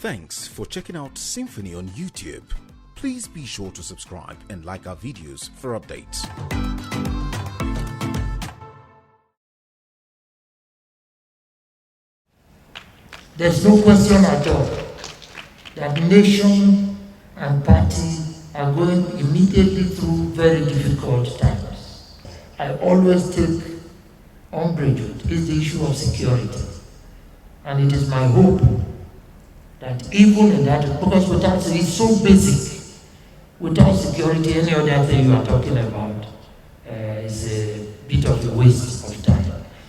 Thanks for checking out Symphony on YouTube. Please be sure to subscribe and like our videos for updates. There's no question at all that nation and party are going immediately through very difficult times. I always take umbrage with is the issue of security. And it is my hope that even in that, because without it's so basic, without security, any other thing you are talking about is a bit of a waste of time.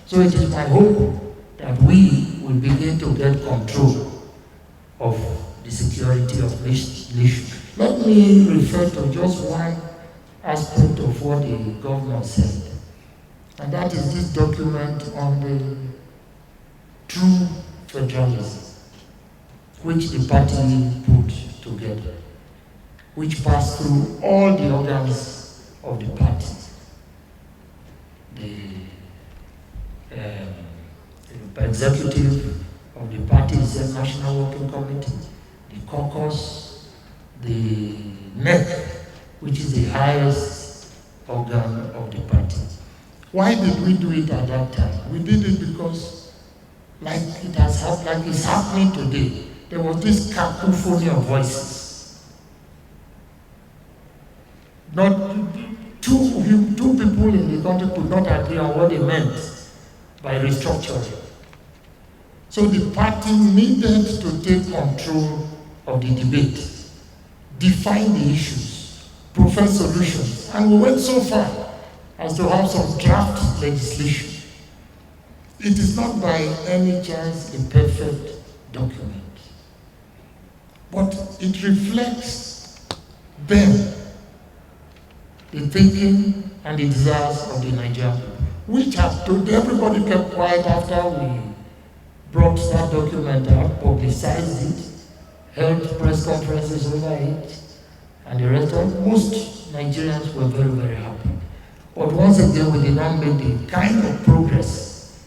So it is my hope that we will begin to get control of the security of this nation. Let me refer to just one aspect of what the governor said, and that is this document on the true federalism, which the party put together, which passed through all the organs of the party. The executive of the party is the National Working Committee, the caucus, the NEC, which is the highest organ of the party. Why did we do it at that time? We did it because, like it's happening today, there was this cacophony of voices. Not two people in the country could not agree on what they meant by restructuring. So the party needed to take control of the debate, define the issues, profess solutions, and we went so far as to have some draft legislation. It is not by any chance a perfect document, but it reflects then the thinking and the desires of the Nigerian people, which have told everybody kept quiet after we brought that document out, publicized it, held press conferences over it, and the rest of most Nigerians were very, very happy. But once again, we did not make the kind of progress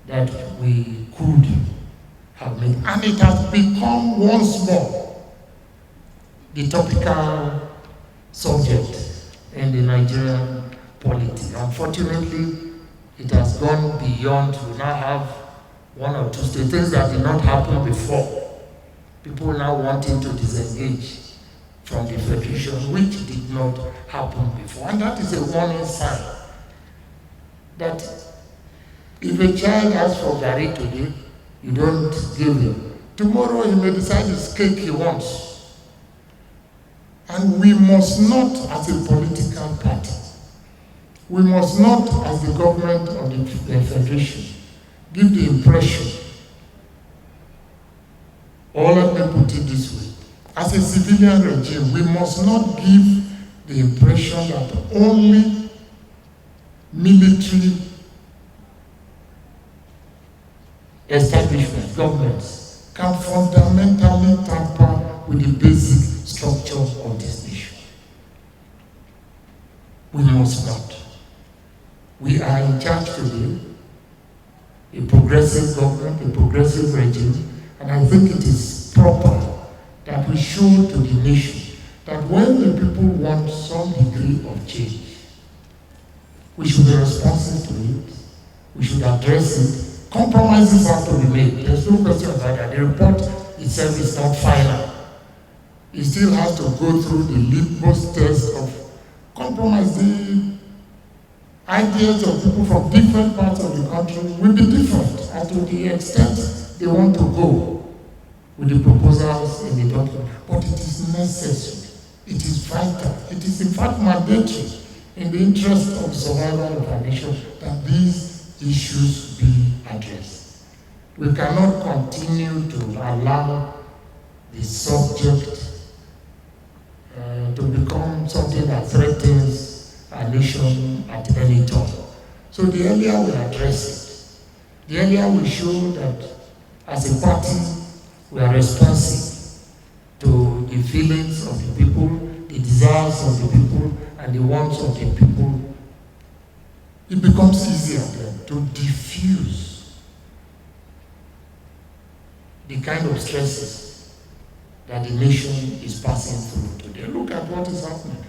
that we could have made. And it has become once more the topical subject in the Nigerian polity. Unfortunately, it has gone beyond. We now have one or two states, things that did not happen before. People now wanting to disengage from the federation, which did not happen before. And that is a warning sign that if a child asks for Gary today, you don't give him. Tomorrow he may decide it's cake he wants. And we must not, as a political party, we must not, as the government of the federation, give the impression, or let me put it this way, as a civilian regime, we must not give the impression that only military establishments, governments, can fundamentally tamper with the basic structure of this nation. We must not. We are in charge today, a progressive government, a progressive regime, and I think it is proper that we show to the nation that when the people want some degree of change, we should be responsive to it, we should address it. Compromises have to be made. There's no question about that. The report itself is not final. It still has to go through the litmus test of compromise. The ideas of people from different parts of the country will be different as to the extent they want to go with the proposals in the document. But it is necessary. It is vital. It is in fact mandatory in the interest of the survival of our nation that these issues be addressed. We cannot continue to allow the subject to become something that threatens our nation at any time. So the earlier we address it, the earlier we show that as a party we are responsive to the feelings of the people, the desires of the people, and the wants of the people, it becomes easier then to diffuse the kind of stresses that the nation is passing through today. Look at what is happening.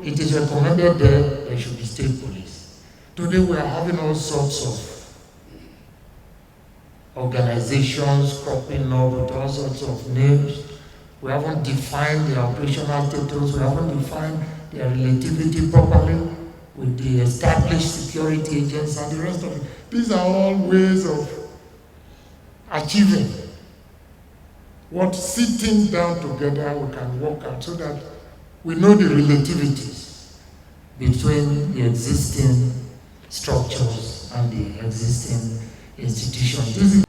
It is recommended there should be state police. Today we are having all sorts of organizations cropping up with all sorts of names. We haven't defined their operational status, we haven't defined their relativity properly with the established security agents and the rest of it. These are all ways of achieving what sitting down together we can work out so that we know the relativities between the existing structures and the existing institutions.